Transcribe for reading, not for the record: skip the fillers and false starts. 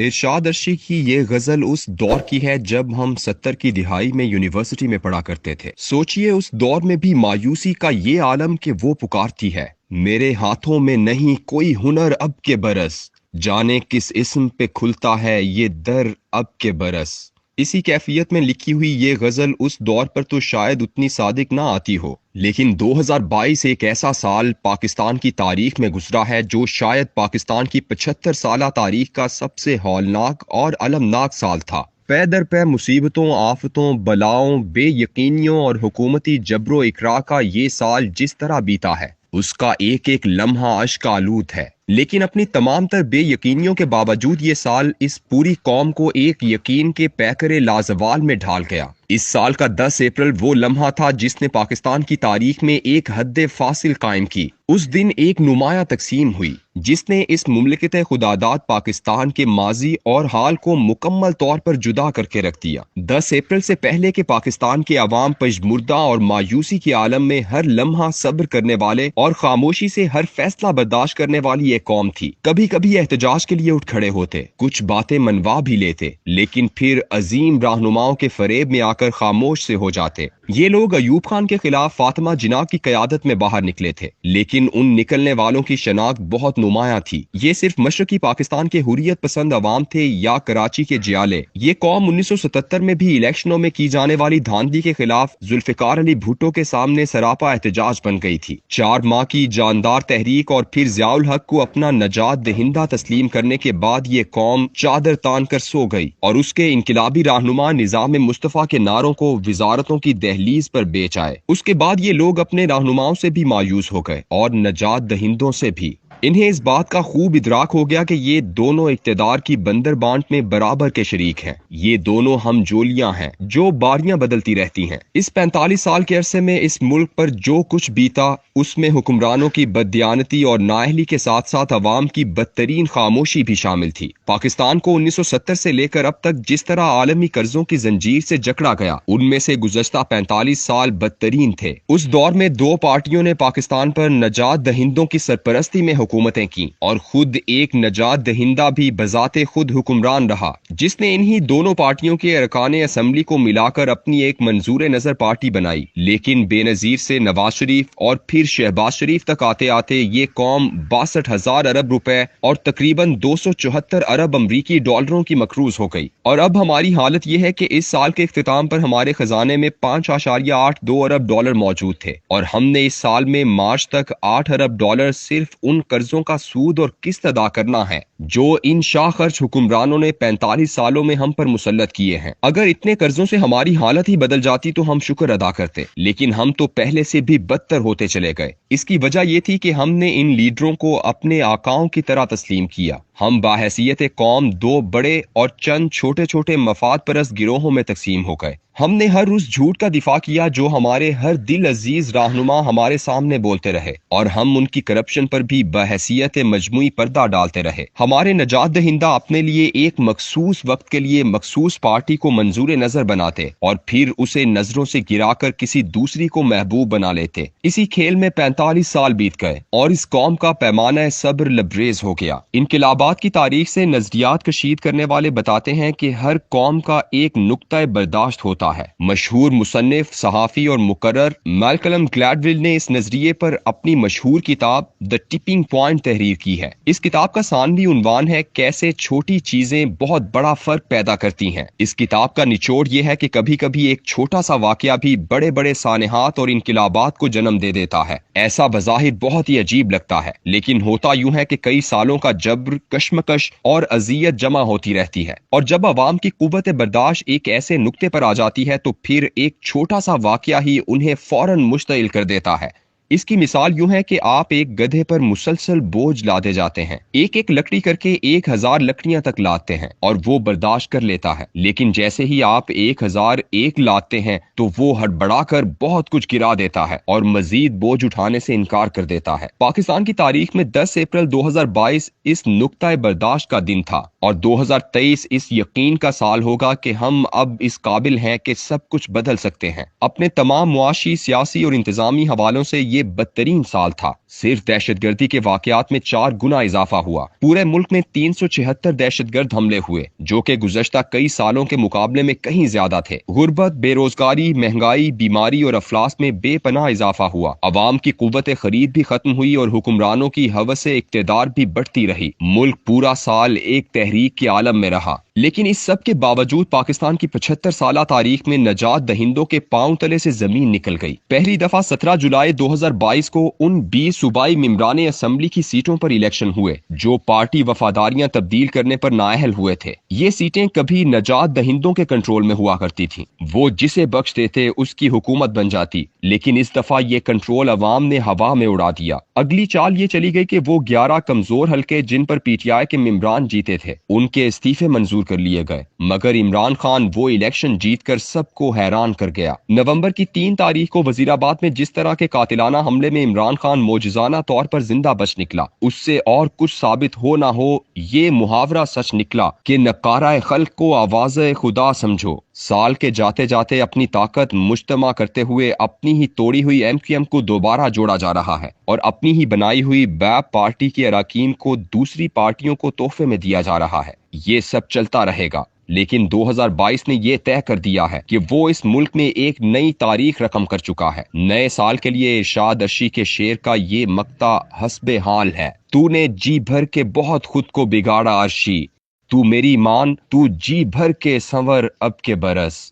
इरशाद अर्शी की ये गजल उस दौर की है जब हम 70 की दिहाई में यूनिवर्सिटी में पढ़ा करते थे। सोचिए उस दौर में भी मायूसी का ये आलम कि वो पुकारती है, मेरे हाथों में नहीं कोई हुनर अब के बरस, जाने किस इस्म पे खुलता है ये दर अब के बरस। इसी कैफियत में लिखी हुई ये गजल उस दौर पर तो शायद उतनी सादिक ना आती हो, लेकिन 2022 एक ऐसा साल पाकिस्तान की तारीख में गुजरा है जो शायद पाकिस्तान की 75 साला तारीख का सबसे हौलनाक और अलमनाक साल था। पै दर पै मुसीबतों, आफतों, बलाओं, बेयकीनियों और हुकूमती जबरो इकरा का ये साल जिस तरह बीता है, उसका एक एक लम्हा अश्क आलूद है। लेकिन अपनी तमाम तर बेयकीनियों के बावजूद ये साल इस पूरी कौम को एक यकीन के पैकरे लाजवाल में ढाल गया। इस साल का 10 अप्रैल वो लम्हा था जिसने पाकिस्तान की तारीख में एक हद फासिल कायम की। उस दिन एक नुमाया तकसीम हुई जिसने इस मुमलिकत खुदादाद पाकिस्तान के माजी और हाल को मुकम्मल तौर पर जुदा करके रख दिया। 10 अप्रैल से पहले के पाकिस्तान के अवाम पजमुर्दा और मायूसी के आलम में हर लम्हा सब्र करने वाले और खामोशी से हर फैसला बर्दाश्त करने वाली एक कौम थी। कभी कभी एहतजाज के लिए उठ खड़े होते, कुछ बातें मनवा भी लेते, लेकिन फिर अजीम रहनुमाओं के फरेब में आकर खामोश से हो जाते। ये लोग अयूब खान के खिलाफ फातिमा जिन्ना की क़यादत में बाहर निकले थे, लेकिन उन निकलने वालों की शनाख्त बहुत नुमाया थी। ये सिर्फ मशरकी पाकिस्तान के हुर्रियत पसंद अवाम थे या कराची के जियाले। ये कौम 1977 में भी इलेक्शनों में की जाने वाली धांधली के खिलाफ जुल्फिकार अली भुट्टो के सामने सरापा एहतजाज बन गई थी। 4 माह की जानदार तहरीक और फिर ज़ियाउल हक को अपना नजात दहिंदा तस्लीम करने के बाद ये कौम चादर तान कर सो गई और उसके इनकिलाबी रहनुमा निजाम मुस्तफा के नारों को विजारतों की दहलीज पर बेच आए। उसके बाद ये लोग अपने रहनुमाओं से भी मायूस हो गए और नजात दहिंदों से भी। इन्हें इस बात का खूब इदराक हो गया कि ये दोनों इक्तदार की बंदर बांट में बराबर के शरीक हैं। ये दोनों हम जोलियां हैं जो बारियां बदलती रहती हैं। इस 45 साल के अरसे में इस मुल्क पर जो कुछ बीता, उसमें हुक्मरानों की बददियानती और नाअहली के साथ साथ अवाम की बदतरीन खामोशी भी शामिल थी। पाकिस्तान को 1970 से लेकर अब तक जिस तरह आलमी कर्जों की जंजीर से जकड़ा गया, उनमें से गुज़श्ता 45 साल बदतरीन थे। उस दौर में 2 पार्टियों ने पाकिस्तान पर नजात दहिंदों की सरपरस्ती में हुकूमतें की और खुद एक नजात दहिंदा भी बजाते खुद हुक्मरान रहा, जिसने इन्हीं दोनों पार्टियों के अरकान असम्बली को मिलाकर अपनी एक मंजूर नजर पार्टी बनाई। लेकिन बेनजीर से नवाज शरीफ और फिर शहबाज शरीफ तक आते आते ये कौम 62,000 अरब रुपए और तकरीबन 274 अरब अमरीकी डॉलरों की मकरूज हो गई। और अब हमारी हालत यह है कि इस साल के इख्तिताम पर हमारे खजाने में 5.82 अरब डॉलर मौजूद थे और हमने इस साल में मार्च तक 8 अरब डॉलर सिर्फ उन कर्जों का सूद और किस्त अदा करना है जो इन शाह खर्च हुक्मरानों ने 45 सालों में हम पर मुसल्लत किए हैं। अगर इतने कर्जों से हमारी हालत ही बदल जाती तो हम शुक्र अदा करते, लेकिन हम तो पहले से भी बदतर होते चले गए। इसकी वजह यह थी कि हमने इन लीडरों को अपने आकाओं की तरह तस्लीम किया। हम बाहैसियत कौम 2 बड़े और चंद छोटे छोटे मफाद परस्त गिरोहों में तकसीम हो गए। हमने हर उस झूठ का दिफा किया जो हमारे हर दिल अजीज रहनुमा हमारे सामने बोलते रहे और हम उनकी करप्शन पर भी बहैसियत मजमुई पर्दा डालते रहे। हमारे नजात दहिंदा अपने लिए एक मखसूस वक्त के लिए मखसूस पार्टी को मंजूर नजर बनाते और फिर उसे नजरों से गिराकर किसी दूसरी को महबूब बना लेते। इसी खेल में 45 साल बीत गए और इस कौम का पैमाना सब्र लबरेज हो गया। इनकिलाबात की तारीख से नजरियात कशीद करने वाले बताते हैं कि हर कौम का एक नुक्ता बर्दाश्त होता है। मशहूर मुसन्निफ, सहाफी और मुकर्रर मैल्कलम ग्लैडविल ने इस नजरिए पर अपनी मशहूर किताब द टिपिंग पॉइंट तहरीर की है। इस किताब का सानवी उन्वान है, कैसे छोटी चीजें बहुत बड़ा फर्क पैदा करती हैं। इस किताब का निचोड़ यह है कि कभी कभी एक छोटा सा वाकया भी बड़े बड़े सानेहात और इनकिलाबात को जन्म दे देता है। ऐसा बज़ाहिर बहुत ही अजीब लगता है, लेकिन होता यूं है कि कई सालों का जब्र, कश्मकश और अजियत जमा होती रहती है और जब अवाम की कुव्वत बर्दाश्त एक ऐसे नुक्ते पर आ जाती है तो फिर एक छोटा सा वाकया ही उन्हें फौरन मुश्तइल कर देता है। इसकी मिसाल यूं है कि आप एक गधे पर मुसलसल बोझ लादे जाते हैं, एक एक लकड़ी करके 1000 लकड़ियां तक लादते हैं और वो बर्दाश्त कर लेता है। लेकिन जैसे ही आप 1001 लादते हैं तो वो हड़बड़ाकर बहुत कुछ गिरा देता है और मजीद बोझ उठाने से इनकार कर देता है। पाकिस्तान की तारीख में 10 अप्रैल 2022 इस नुक्ता बर्दाश्त का दिन था और 2023 इस यकीन का साल होगा कि हम अब इस काबिल हैं कि सब कुछ बदल सकते हैं। अपने तमाम मुआशी, सियासी और इंतजामी हवालों से ये बदतरीन साल था। सिर्फ दहशतगर्दी के वाकयात में 4 गुना इजाफा हुआ। पूरे मुल्क में 376 दहशतगर्द हमले हुए, जो कि गुज़श्ता कई सालों के मुकाबले में कहीं ज्यादा थे। गुर्बत, बेरोजगारी, महंगाई, बीमारी और अफलास में बेपनाह इजाफा हुआ। अवाम की कुव्वत खरीद भी खत्म हुई और हुक्मरानों की हवस इक्तदार भी बढ़ती रही। मुल्क पूरा साल एक तहरीक के आलम में रहा। लेकिन इस सब के बावजूद पाकिस्तान की 75 साला तारीख में नजात दहिंदों के पांव तले से जमीन निकल गई। पहली दफा 17 जुलाई 2022 को उन 20 सूबाई मेंबरान असम्बली की सीटों पर इलेक्शन हुए जो पार्टी वफादारियां तब्दील करने पर नाअहल हुए थे। ये सीटें कभी नजात दहिंदों के कंट्रोल में हुआ करती थीं। वो जिसे बख्श देते उसकी हुकूमत बन जाती, लेकिन इस दफा ये कंट्रोल अवाम ने हवा में उड़ा दिया। अगली चाल ये चली गई कि वो 11 कमजोर हल्के जिन पर पीटीआई के मेंबरान जीते थे, उनके इस्तीफे मंजूर कर लिए गए। मगर इमरान खान वो इलेक्शन जीतकर सबको हैरान कर गया। नवंबर की 3 तारीख को वजीराबाद में जिस तरह के कातिलाना हमले में इमरान खान मौजूजाना तौर पर जिंदा बच निकला, उससे और कुछ साबित हो ना हो, ये मुहावरा सच निकला कि नकारा खल्क को आवाज खुदा समझो। साल के जाते जाते अपनी ताकत मुज्तमा करते हुए अपनी ही तोड़ी हुई एमक्यूएम को दोबारा जोड़ा जा रहा है और अपनी ही बनाई हुई बैप पार्टी के अराकीन को दूसरी पार्टियों को तोहफे में दिया जा रहा है। ये सब चलता रहेगा, लेकिन 2022 ने यह तय कर दिया है कि वो इस मुल्क में एक नई तारीख रकम कर चुका है। नए साल के लिए इरशाद अर्शी के शेर का ये मक्ता हस्बे हाल है। तूने जी भर के बहुत खुद को बिगाड़ा अर्शी, तू मेरी मान, तू जी भर के संवर अब के बरस।